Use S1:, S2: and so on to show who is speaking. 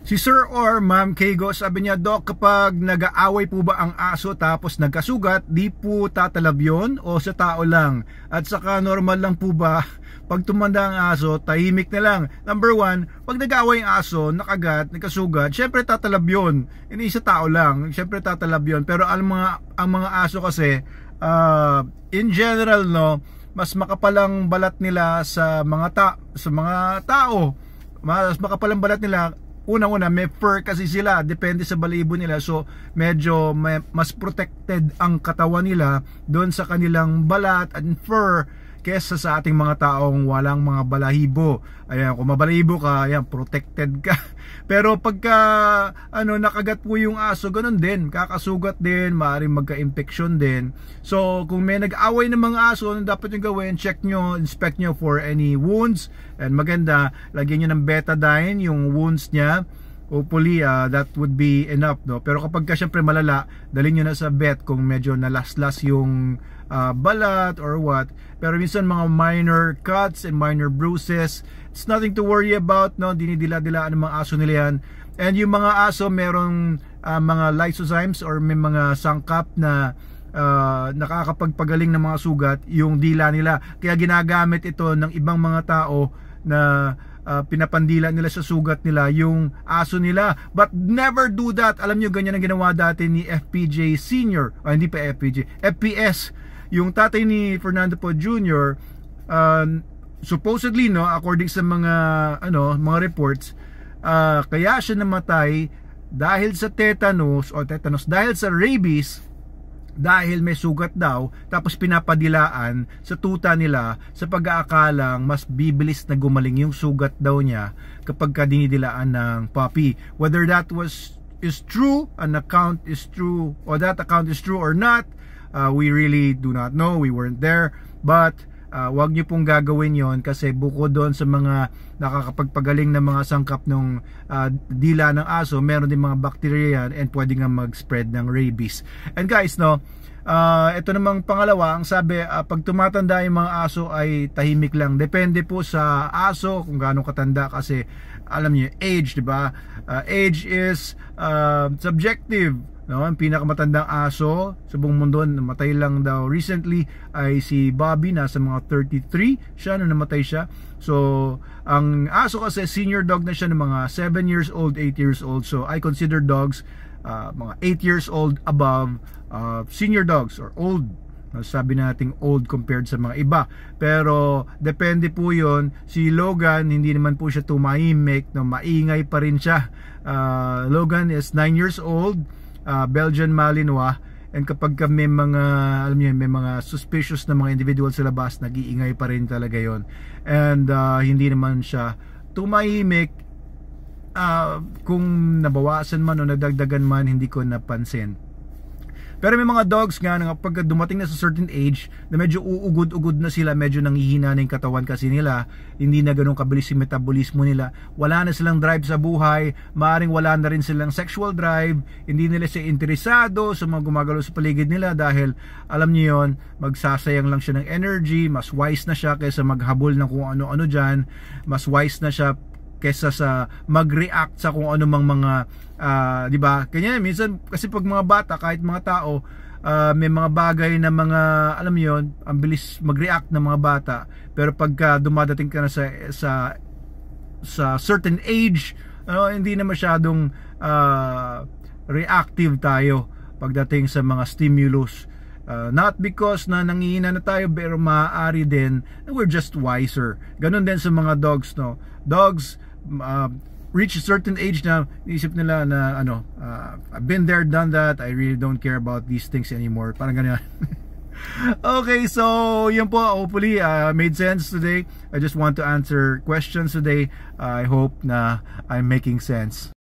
S1: Si Sir or Ma'am Keigo, sabi niya, Doc, kapag nag-aaway po ba ang aso tapos nagkasugat, di po tatalab yun o sa tao lang? At saka normal lang po ba pag tumanda ang aso, tahimik na lang? Number one, pag nag-aaway ang aso, nakagat, nagkasugat, syempre tatalab yun. Hindi sa tao lang, syempre tatalab yun. Pero ang mga aso kasi, in general, no, mas makapalang balat nila sa mga tao. Mas makapalang balat nila. Unang-una, may fur kasi sila, depende sa balahibo nila, so medyo mas protected ang katawan nila doon sa kanilang balat and fur kesa sa ating mga taong walang mga balahibo. Ayan, kung mabalahibo ka, ayan, protected ka. Pero pagka nakagat po yung aso, ganun din, kakasugat din, maaaring magka-infection din. So kung may nag-away ng mga aso, ano dapat yung gawin? Check nyo, inspect nyo for any wounds, and maganda, lagyan nyo ng betadine yung wounds nya. Hopefully that would be enough, no? Pero kapag ka syempre malala, dalhin nyo na sa vet kung medyo nalaslas yung balat or what. Pero minsan mga minor cuts and minor bruises, it's nothing to worry about, no? Dinidila-dilaan ng mga aso nila yan. And yung mga aso merong mga lysozymes or may mga sangkap na nakakapagpagaling ng mga sugat yung dila nila. Kaya ginagamit ito ng ibang mga tao na pinapandila nila sa sugat nila yung aso nila. But never do that. Alam nyo, ganyan ang ginawa dati ni FPJ Senior, hindi pa FPJ, FPS, yung tatay ni Fernando Po Jr. Supposedly, no, according sa mga reports, kaya siya namatay dahil sa tetanus dahil sa rabies, dahil may sugat daw, tapos pinapadilaan sa tuta nila sa pag-aakalang mas bibilis na gumaling yung sugat daw niya kapag dinidilaan ng puppy. Whether that is true, an account is true, or that account is true or not, we really do not know. We weren't there. But wag niyo pong gagawin yon, kasi bukod doon sa mga nakakapagpagaling na mga sangkap ng dila ng aso, meron din mga bacteria yan and pwede nga mag-spread ng rabies. And guys, no, ito namang pangalawa, ang sabi, pag tumatanda yung mga aso ay tahimik lang. Depende po sa aso kung gaano katanda, kasi alam niyo, age, di ba? Age is subjective. No, ang pinakamatandang aso sa buong mundo, namatay lang daw recently, ay si Bobby, nasa mga 33 siya nung namatay siya. So ang aso kasi senior dog na siya ng mga 7 years old, 8 years old. So I consider dogs mga 8 years old above, senior dogs or old. Sabi nating old compared sa mga iba, pero depende po yon. Si Logan, hindi naman po siya tumahimik, no, maingay pa rin siya. Logan is 9 years old, Belgian Malinois, and kapag may mga, alam niyo, may mga suspicious na mga individual sa labas, nag-iingay pa rin talaga yon. And hindi naman siya tumahimik. Kung nabawasan man o nadagdagan man, hindi ko napansin. Pero may mga dogs nga na pag dumating na sa certain age na medyo uugod-ugod na sila, medyo nanghihina na yung katawan kasi nila, hindi na ganun kabilis yung metabolismo nila, wala na silang drive sa buhay, maaaring wala na rin silang sexual drive, hindi nila siya interesado sa mga gumagalaw sa paligid nila dahil alam niyo yon, magsasayang lang siya ng energy. Mas wise na siya kaysa maghabol ng kung ano-ano dyan, mas wise na siya kesa sa mag-react sa kung ano mang mga di ba? Kanya minsan kasi pag mga bata, kahit mga tao, may mga bagay na mga, alam mo yun, ang bilis mag-react ng mga bata. Pero pagka dumadating ka na sa certain age, hindi na masyadong reactive tayo pagdating sa mga stimulus. Not because na nangihina na tayo, pero maaari din na we're just wiser. Ganon din sa mga dogs, no? Dogs reach a certain age na isip nila na I've been there, done that, I really don't care about these things anymore. Parang ganyan. Okay, so yun po, hopefully made sense today. I just want to answer questions today. I hope na I'm making sense.